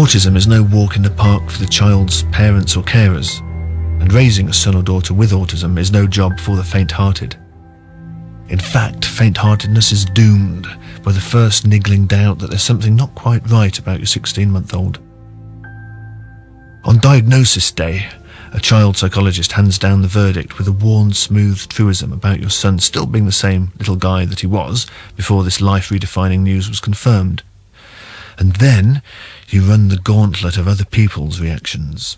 Autism is no walk in the park for the child's parents or carers, and raising a son or daughter with autism is no job for the faint-hearted. In fact, faint-heartedness is doomed by the first niggling doubt that there's something not quite right about your 16-month-old. On diagnosis day, a child psychologist hands down the verdict with a worn, smooth truism about your son still being the same little guy that he was before this life-redefining news was confirmed. And then you run the gauntlet of other people's reactions.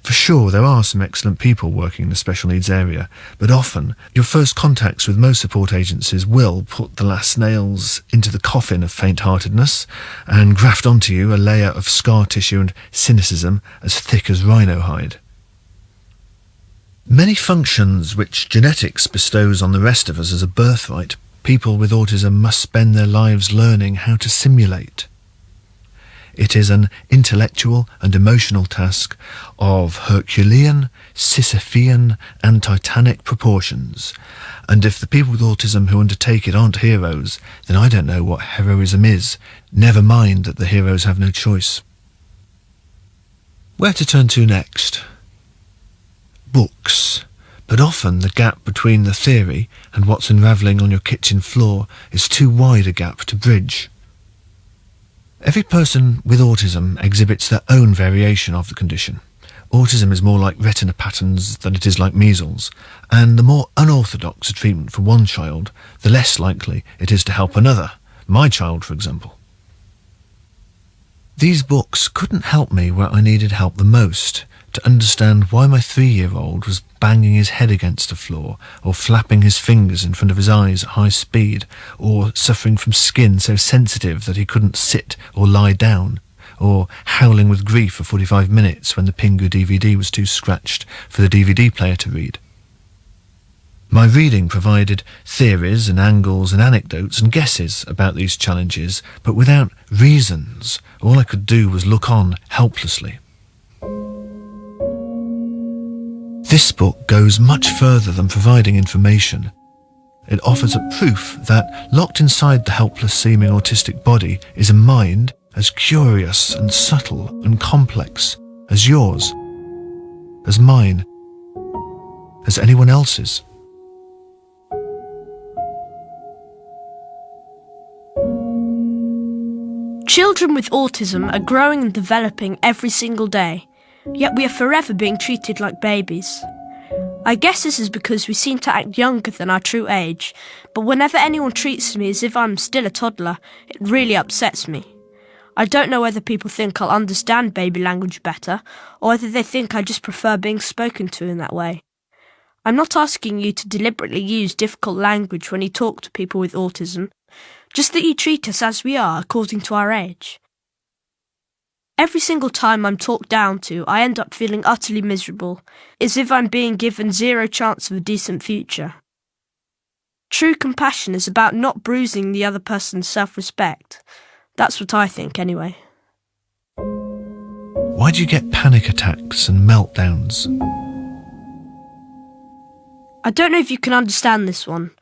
For sure, there are some excellent people working in the special needs area, but often your first contacts with most support agencies will put the last nails into the coffin of faint-heartedness and graft onto you a layer of scar tissue and cynicism as thick as rhino hide. Many functions which genetics bestows on the rest of us as a birthright, people with autism must spend their lives learning how to simulate. It is an intellectual and emotional task of Herculean, Sisyphean and Titanic proportions, and if the people with autism who undertake it aren't heroes, then I don't know what heroism is, never mind that the heroes have no choice. Where to turn to next? Books. But often the gap between the theory and what's unravelling on your kitchen floor is too wide a gap to bridge. Every person with autism exhibits their own variation of the condition. Autism is more like retina patterns than it is like measles, and the more unorthodox a treatment for one child, the less likely it is to help another, my child for example. These books couldn't help me where I needed help the most, to understand why my 3-year-old was banging his head against the floor, or flapping his fingers in front of his eyes at high speed, or suffering from skin so sensitive that he couldn't sit or lie down, or howling with grief for 45 minutes when the Pingu DVD was too scratched for the DVD player to read. My reading provided theories and angles and anecdotes and guesses about these challenges, but without reasons. All I could do was look on helplessly. This book goes much further than providing information. It offers a proof that locked inside the helpless-seeming autistic body is a mind as curious and subtle and complex as yours, as mine, as anyone else's. Children with autism are growing and developing every single day. Yet we are forever being treated like babies. I guess this is because we seem to act younger than our true age, but whenever anyone treats me as if I'm still a toddler, it really upsets me. I don't know whether people think I'll understand baby language better, or whether they think I just prefer being spoken to in that way. I'm not asking you to deliberately use difficult language when you talk to people with autism, just that you treat us as we are according to our age. Every single time I'm talked down to, I end up feeling utterly miserable, as if I'm being given zero chance of a decent future. True compassion is about not bruising the other person's self-respect. That's what I think, anyway. Why do you get panic attacks and meltdowns? I don't know if you can understand this one.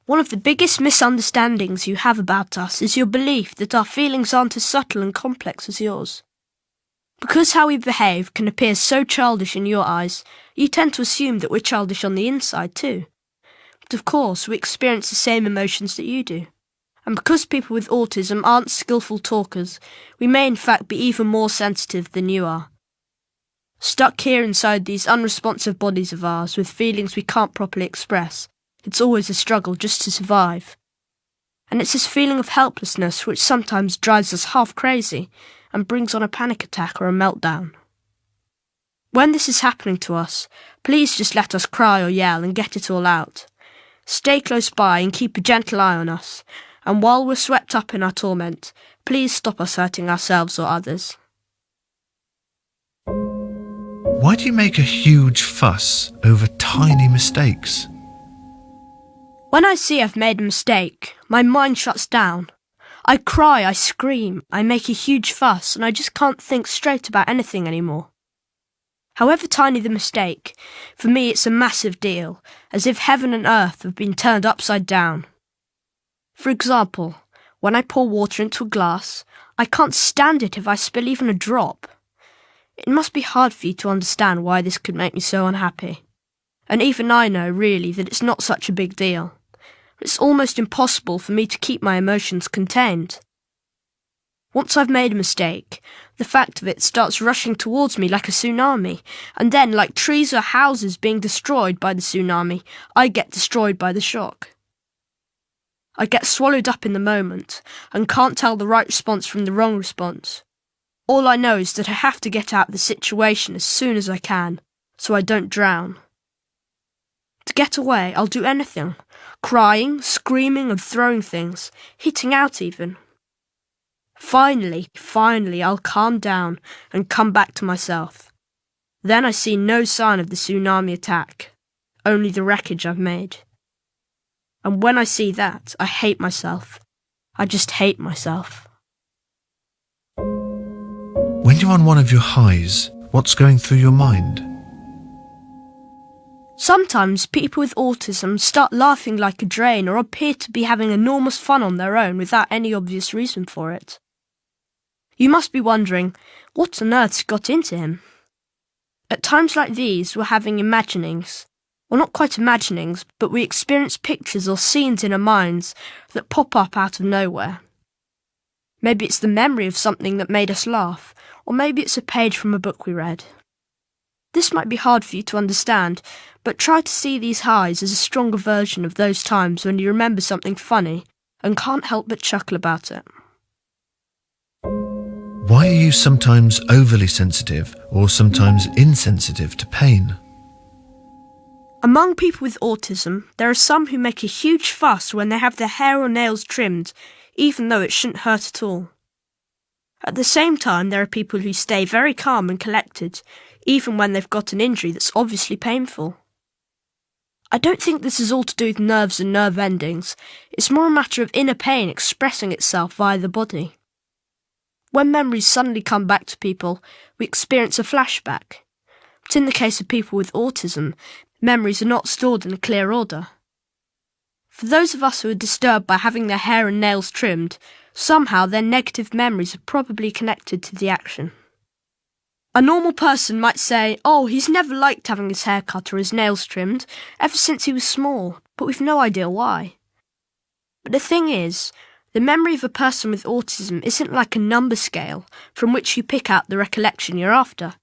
One of the biggest misunderstandings you have about us is your belief that our feelings aren't as subtle and complex as yours. Because how we behave can appear so childish in your eyes, you tend to assume that we're childish on the inside too. But of course, we experience the same emotions that you do. And because people with autism aren't skillful talkers, we may in fact be even more sensitive than you are. Stuck here inside these unresponsive bodies of ours with feelings we can't properly express, it's always a struggle just to survive. And it's this feeling of helplessness which sometimes drives us half crazy and brings on a panic attack or a meltdown. When this is happening to us, please just let us cry or yell and get it all out. Stay close by and keep a gentle eye on us, and while we're swept up in our torment, please stop us hurting ourselves or others. Why do you make a huge fuss over tiny mistakes? When I see I've made a mistake, my mind shuts down. I cry, I scream, I make a huge fuss, and I just can't think straight about anything anymore. However tiny the mistake, for me it's a massive deal, as if heaven and earth have been turned upside down. For example, When I pour water into a glass, I can't stand it if I spill even a drop. It must be hard for you to understand why this could make me so unhappy. And even I know, really, that it's not such a big deal. It's almost impossible for me to keep my emotions contained. Once I've made a mistake, the fact of it starts rushing towards me like a tsunami, and then, like trees or houses being destroyed by the tsunami, I get destroyed by the shock. I get swallowed up in the moment, and can't tell the right response from the wrong response. All I know is that I have to get out of the situation as soon as I can, so I don't drown. To get away, I'll do anything, crying, screaming and throwing things, hitting out even. Finally, I'll calm down and come back to myself. Then I see no sign of the tsunami attack, only the wreckage I've made. And when I see that, I hate myself. I just hate myself. When you're on one of your highs, what's going through your mind? Sometimes people with autism start laughing like a drain or appear to be having enormous fun on their own without any obvious reason for it. You must be wondering, what on earth's got into him? At times like these, we're having imaginings. Well, not quite imaginings, but we experience pictures or scenes in our minds that pop up out of nowhere. Maybe it's the memory of something that made us laugh, or maybe it's a page from a book we read. This might be hard for you to understand, but try to see these highs as a stronger version of those times when you remember something funny and can't help but chuckle about it. Why are you sometimes overly sensitive or sometimes insensitive to pain? Among people with autism, there are some who make a huge fuss when they have their hair or nails trimmed, even though it shouldn't hurt at all. At the same time, there are people who stay very calm and collected, even when they've got an injury that's obviously painful. I don't think this is all to do with nerves and nerve endings. It's more a matter of inner pain expressing itself via the body. When memories suddenly come back to people, we experience a flashback. But in the case of people with autism, memories are not stored in a clear order. For those of us who are disturbed by having their hair and nails trimmed, somehow their negative memories are probably connected to the action. A normal person might say, oh, he's never liked having his hair cut or his nails trimmed, ever since he was small, but we've no idea why. But the thing is, the memory of a person with autism isn't like a number scale from which you pick out the recollection you're after.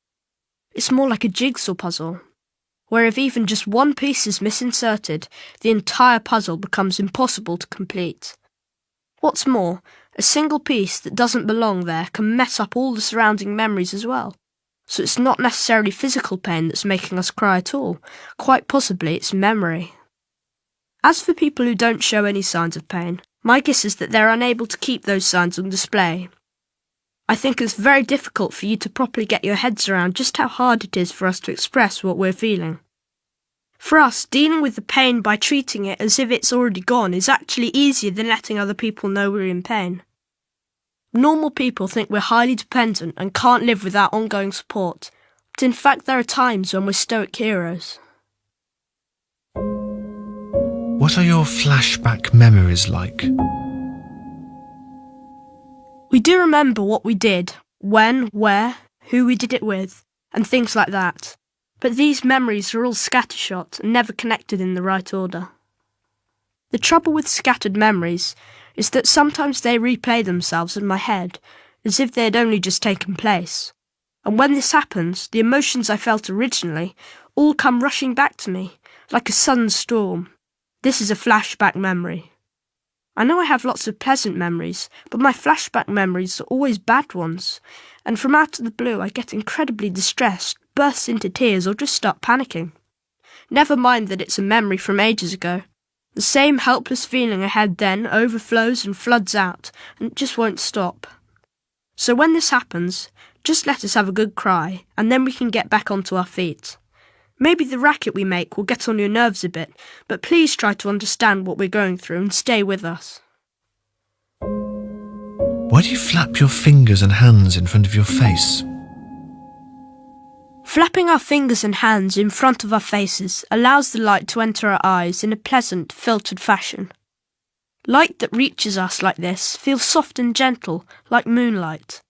It's more like a jigsaw puzzle, where if even just one piece is misinserted, the entire puzzle becomes impossible to complete. What's more, a single piece that doesn't belong there can mess up all the surrounding memories as well. So it's not necessarily physical pain that's making us cry at all. Quite possibly it's memory. As for people who don't show any signs of pain, my guess is that they're unable to keep those signs on display. I think it's very difficult for you to properly get your heads around just how hard it is for us to express what we're feeling. For us, dealing with the pain by treating it as if it's already gone is actually easier than letting other people know we're in pain. Normal people think we're highly dependent and can't live without ongoing support, but in fact there are times when we're stoic heroes. What are your flashback memories like? We do remember what we did, when, where, who we did it with, and things like that. But these memories are all scattershot and never connected in the right order. The trouble with scattered memories is that sometimes they replay themselves in my head, as if they had only just taken place. And when this happens, the emotions I felt originally all come rushing back to me, like a sudden storm. This is a flashback memory. I know I have lots of pleasant memories, but my flashback memories are always bad ones, and from out of the blue I get incredibly distressed, burst into tears or just start panicking. Never mind that it's a memory from ages ago. The same helpless feeling I had then overflows and floods out, and it just won't stop. So when this happens, just let us have a good cry, and then we can get back onto our feet. Maybe the racket we make will get on your nerves a bit, but please try to understand what we're going through and stay with us. Why do you flap your fingers and hands in front of your face? Flapping our fingers and hands in front of our faces allows the light to enter our eyes in a pleasant, filtered fashion. Light that reaches us like this feels soft and gentle, like moonlight.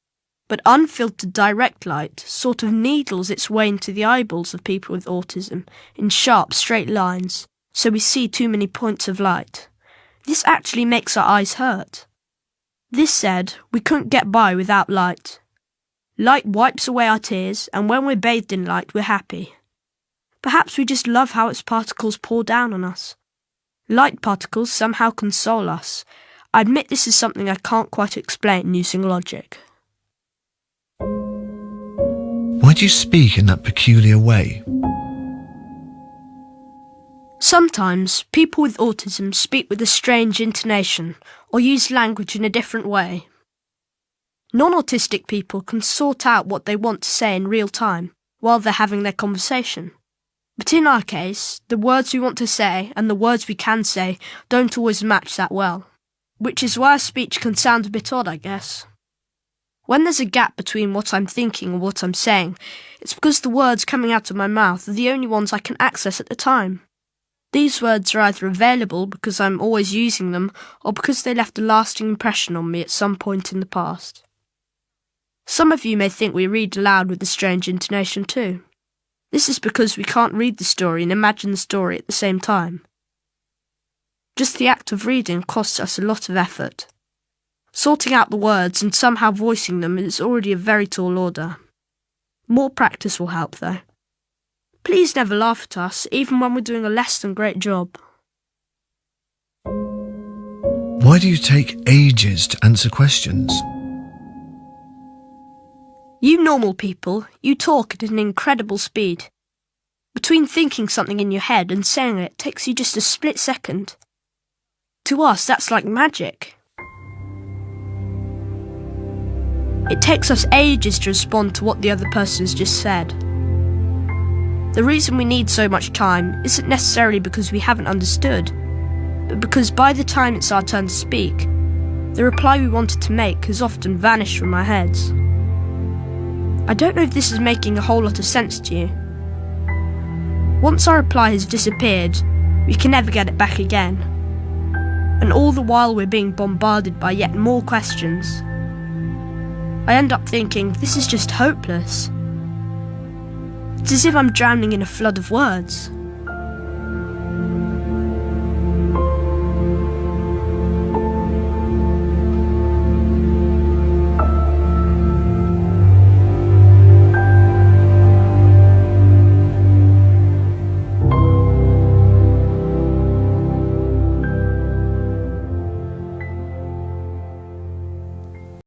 But unfiltered direct light sort of needles its way into the eyeballs of people with autism in sharp, straight lines, so we see too many points of light. This actually makes our eyes hurt. This said, we couldn't get by without light. Light wipes away our tears, and when we're bathed in light, we're happy. Perhaps we just love how its particles pour down on us. Light particles somehow console us. I admit this is something I can't quite explain using logic. Why do you speak in that peculiar way? Sometimes people with autism speak with a strange intonation or use language in a different way. Non-autistic people can sort out what they want to say in real time while they're having their conversation. But in our case, the words we want to say and the words we can say don't always match that well, which is why our speech can sound a bit odd, I guess. When there's a gap between what I'm thinking and what I'm saying, it's because the words coming out of my mouth are the only ones I can access at the time. These words are either available because I'm always using them or because they left a lasting impression on me at some point in the past. Some of you may think we read aloud with a strange intonation too. This is because we can't read the story and imagine the story at the same time. Just the act of reading costs us a lot of effort. Sorting out the words and somehow voicing them is already a very tall order. More practice will help, though. Please never laugh at us, even when we're doing a less than great job. Why do you take ages to answer questions? You normal people, you talk at an incredible speed. Between thinking something in your head and saying it takes you just a split second. To us, that's like magic. It takes us ages to respond to what the other person's just said. The reason we need so much time isn't necessarily because we haven't understood, but because by the time it's our turn to speak, the reply we wanted to make has often vanished from our heads. I don't know if this is making a whole lot of sense to you. Once our reply has disappeared, we can never get it back again. And all the while we're being bombarded by yet more questions. I end up thinking, this is just hopeless. It's as if I'm drowning in a flood of words.